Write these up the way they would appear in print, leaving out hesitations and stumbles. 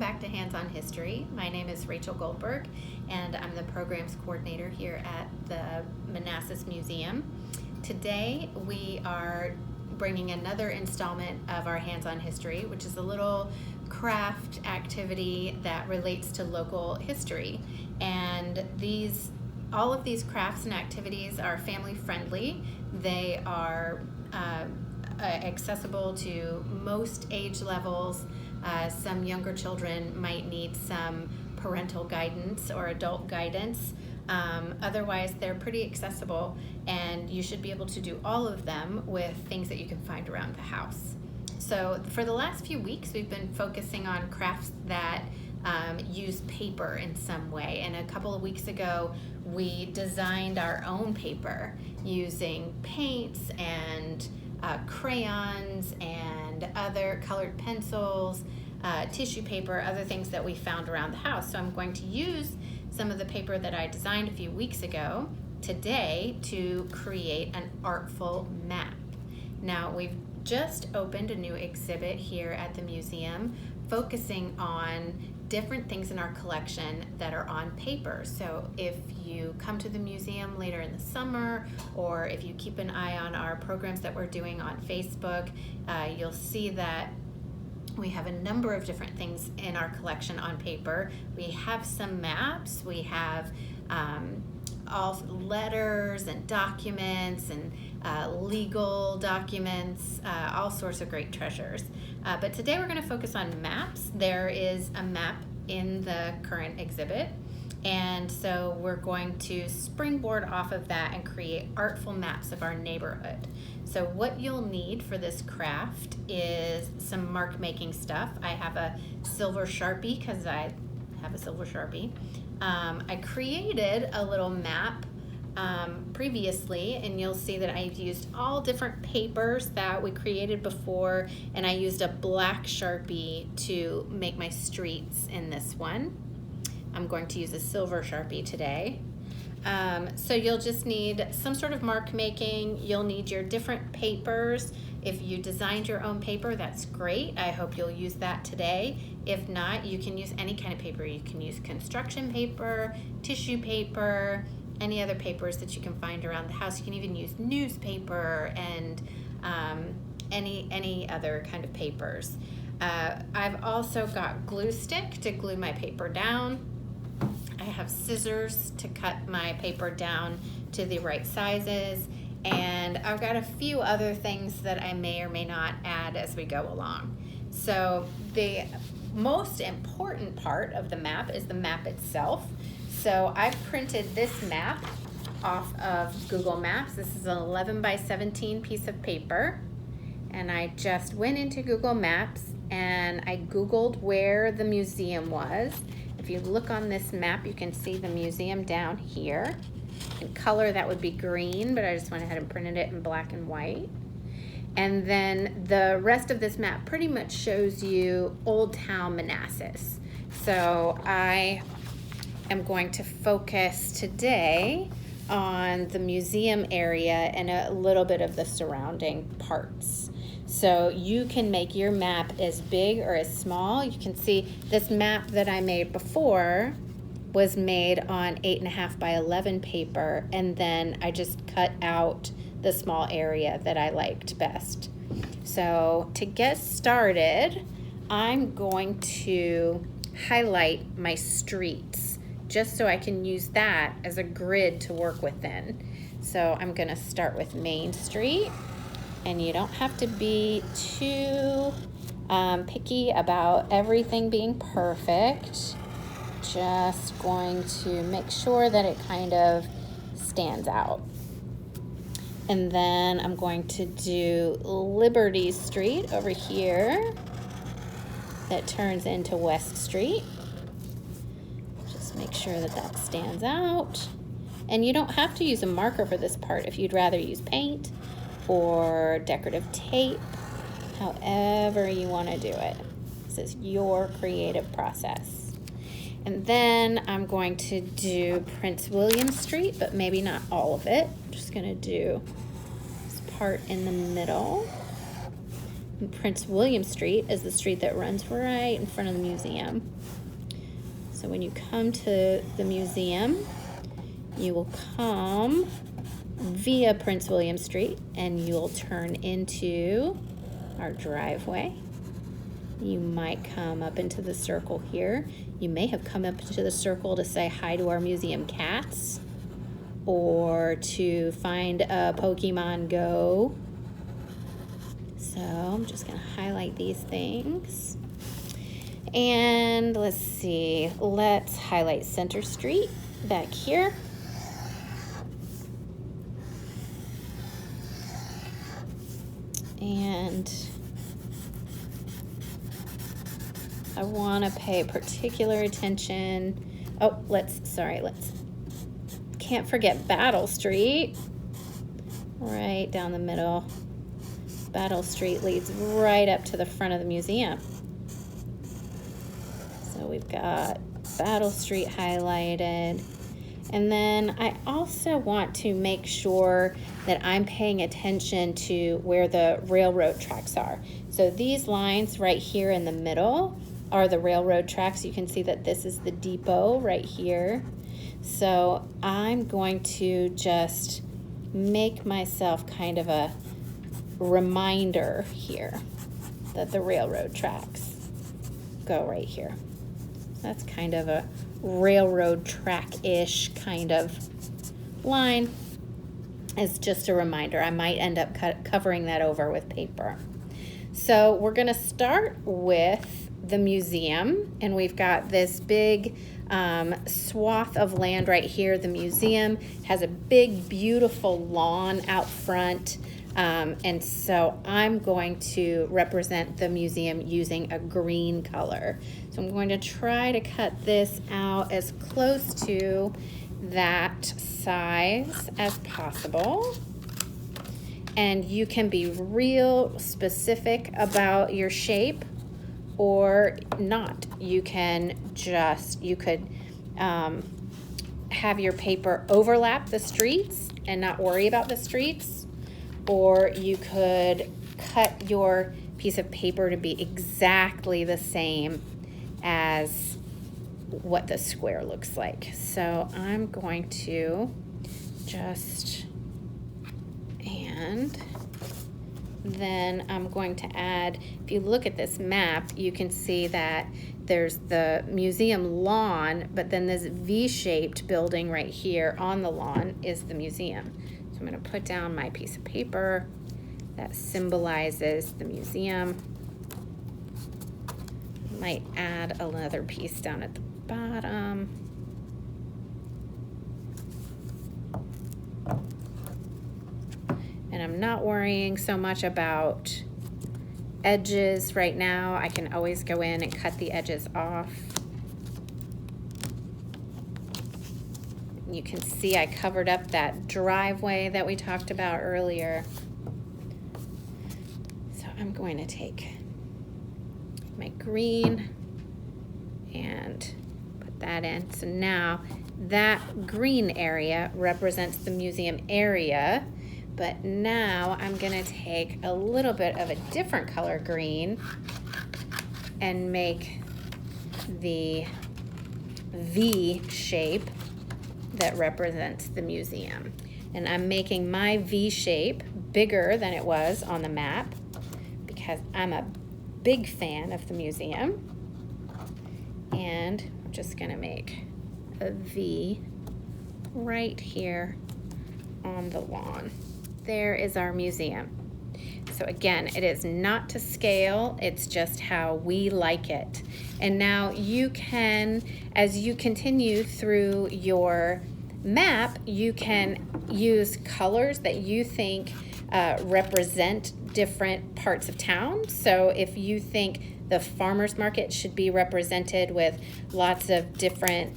back to Hands-On History. My name is Rachel Goldberg, and I'm the programs coordinator here at the Manassas Museum. Today we are bringing another installment of our Hands-On History, which is a little craft activity that relates to local history. And all of these crafts and activities are family friendly. They are accessible to most age levels. Some younger children might need some parental guidance or adult guidance. Otherwise, they're pretty accessible, and you should be able to do all of them with things that you can find around the house. So for the last few weeks, we've been focusing on crafts that use paper in some way. And a couple of weeks ago, we designed our own paper using paints and crayons and other colored pencils, tissue paper, other things that we found around the house. So I'm going to use some of the paper that I designed a few weeks ago today to create an artful map. Now, we've just opened a new exhibit here at the museum focusing on different things in our collection that are on paper. So if you come to the museum later in the summer, or if you keep an eye on our programs that we're doing on Facebook, you'll see that we have a number of different things in our collection on paper. We have some maps, we have all letters and documents and legal documents, all sorts of great treasures. But today we're going to focus on maps. There is a map in the current exhibit, and so we're going to springboard off of that and create artful maps of our neighborhood. So what you'll need for this craft is some mark making stuff. I have a silver Sharpie because I have a silver Sharpie. I created a little map previously, and you'll see that I've used all different papers that we created before, and I used a black Sharpie to make my streets in this one. I'm going to use a silver Sharpie today. So you'll just need some sort of mark making. You'll need your different papers. If you designed your own paper, that's great. I hope you'll use that today. If not, you can use any kind of paper. You can use construction paper, tissue paper, any other papers that you can find around the house. You can even use newspaper and any other kind of papers. I've also got glue stick to glue my paper down. I have scissors to cut my paper down to the right sizes, and I've got a few other things that I may or may not add as we go along. So the most important part of the map is the map itself. So I printed this map off of Google Maps. This is an 11 by 17 piece of paper, and I just went into Google Maps and I Googled where the museum was. If you look on this map, you can see the museum down here. In color, that would be green, but I just went ahead and printed it in black and white. And then the rest of this map pretty much shows you Old Town Manassas. So I am going to focus today on the museum area and a little bit of the surrounding parts. So you can make your map as big or as small. You can see this map that I made before was made on 8.5 by 11 paper, and then I just cut out the small area that I liked best. So to get started, I'm going to highlight my streets just so I can use that as a grid to work within. So I'm gonna start with Main Street, and you don't have to be too picky about everything being perfect. Just going to make sure that it kind of stands out. And then I'm going to do Liberty Street over here that turns into West Street. Just make sure that that stands out. And you don't have to use a marker for this part if you'd rather use paint or decorative tape, however you want to do it. This is your creative process. And then I'm going to do Prince William Street, but maybe not all of it. I'm just going to do this part in the middle. Prince William Street is the street that runs right in front of the museum. So when you come to the museum, you will come via Prince William Street and you'll turn into our driveway. You might come up into the circle here. You may have come up into the circle to say hi to our museum cats or to find a Pokemon Go. So I'm just gonna highlight these things. And let's see, let's highlight Center Street back here. And I want to pay particular attention. Oh, can't forget Battle Street. Right down the middle. Battle Street leads right up to the front of the museum. So we've got Battle Street highlighted. And then I also want to make sure that I'm paying attention to where the railroad tracks are. So these lines right here in the middle are the railroad tracks. You can see that this is the depot right here. So I'm going to just make myself kind of a reminder here that the railroad tracks go right here. That's kind of a railroad track-ish kind of line. It's just a reminder. I might end up covering that over with paper. So we're going to start with the museum, and we've got this big swath of land right here. The museum has a big, beautiful lawn out front. And so I'm going to represent the museum using a green color. So I'm going to try to cut this out as close to that size as possible. And you can be real specific about your shape or not. You could have your paper overlap the streets and not worry about the streets. Or you could cut your piece of paper to be exactly the same as what the square looks like. So I'm going to and then I'm going to add, if you look at this map, you can see that there's the museum lawn, but then this V-shaped building right here on the lawn is the museum. I'm going to put down my piece of paper that symbolizes the museum. Might add another piece down at the bottom. And I'm not worrying so much about edges right now. I can always go in and cut the edges off. You can see I covered up that driveway that we talked about earlier. So I'm going to take my green and put that in. So now that green area represents the museum area, but now I'm going to take a little bit of a different color green and make the V shape that represents the museum. And I'm making my V shape bigger than it was on the map because I'm a big fan of the museum. And I'm just gonna make a V right here on the lawn. There is our museum. So again, it is not to scale, it's just how we like it. And now you can, as you continue through your map, you can use colors that you think represent different parts of town. So if you think the farmer's market should be represented with lots of different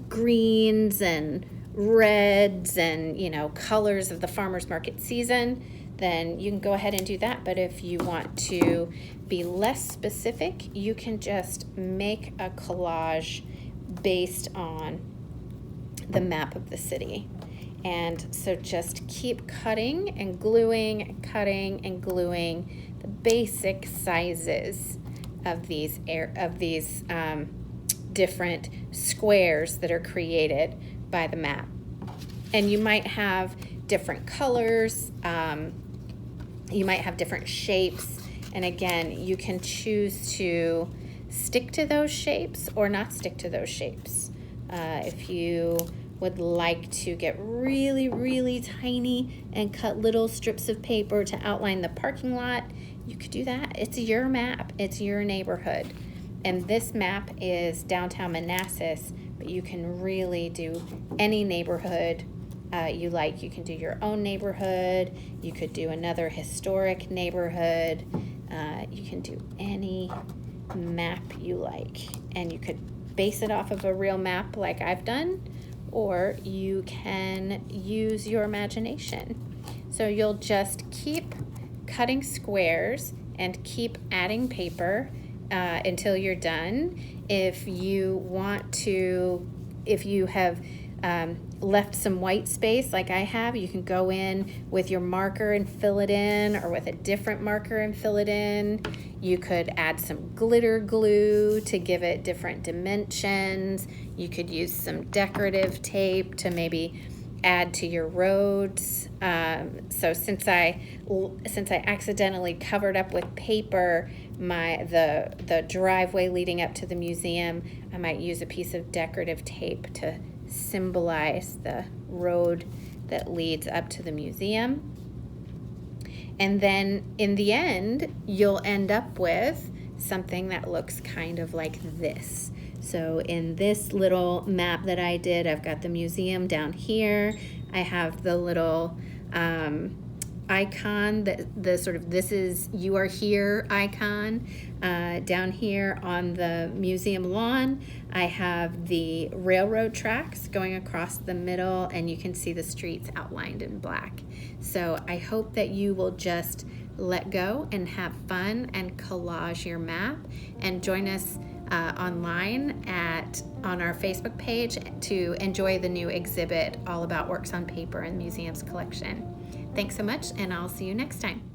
greens and reds and, you know, colors of the farmer's market season, then you can go ahead and do that. But if you want to be less specific, you can just make a collage based on the map of the city. And so just keep cutting and gluing, cutting and gluing the basic sizes of these different squares that are created by the map. And you might have different colors, you might have different shapes, and again, you can choose to stick to those shapes or not stick to those shapes. If you would like to get really, really tiny and cut little strips of paper to outline the parking lot, you could do that. It's your map, it's your neighborhood. And this map is downtown Manassas, but you can really do any neighborhood you like. You can do your own neighborhood, you could do another historic neighborhood, you can do any map you like. And you could base it off of a real map like I've done, or you can use your imagination. So you'll just keep cutting squares and keep adding paper until you're done. If you have left some white space like I have, you can go in with your marker and fill it in, or with a different marker and fill it in. You could add some glitter glue to give it different dimensions. You could use some decorative tape to maybe add to your roads. So since I accidentally covered up with paper the driveway leading up to the museum, I might use a piece of decorative tape to symbolize the road that leads up to the museum. And then in the end, you'll end up with something that looks kind of like this. So in this little map that I did, I've got the museum down here. I have the little icon, the sort of "this is you are here" icon down here on the museum lawn. I have the railroad tracks going across the middle, and you can see the streets outlined in black. So I hope that you will just let go and have fun and collage your map, and join us online on our Facebook page to enjoy the new exhibit all about works on paper in the museum's collection. Thanks so much, and I'll see you next time.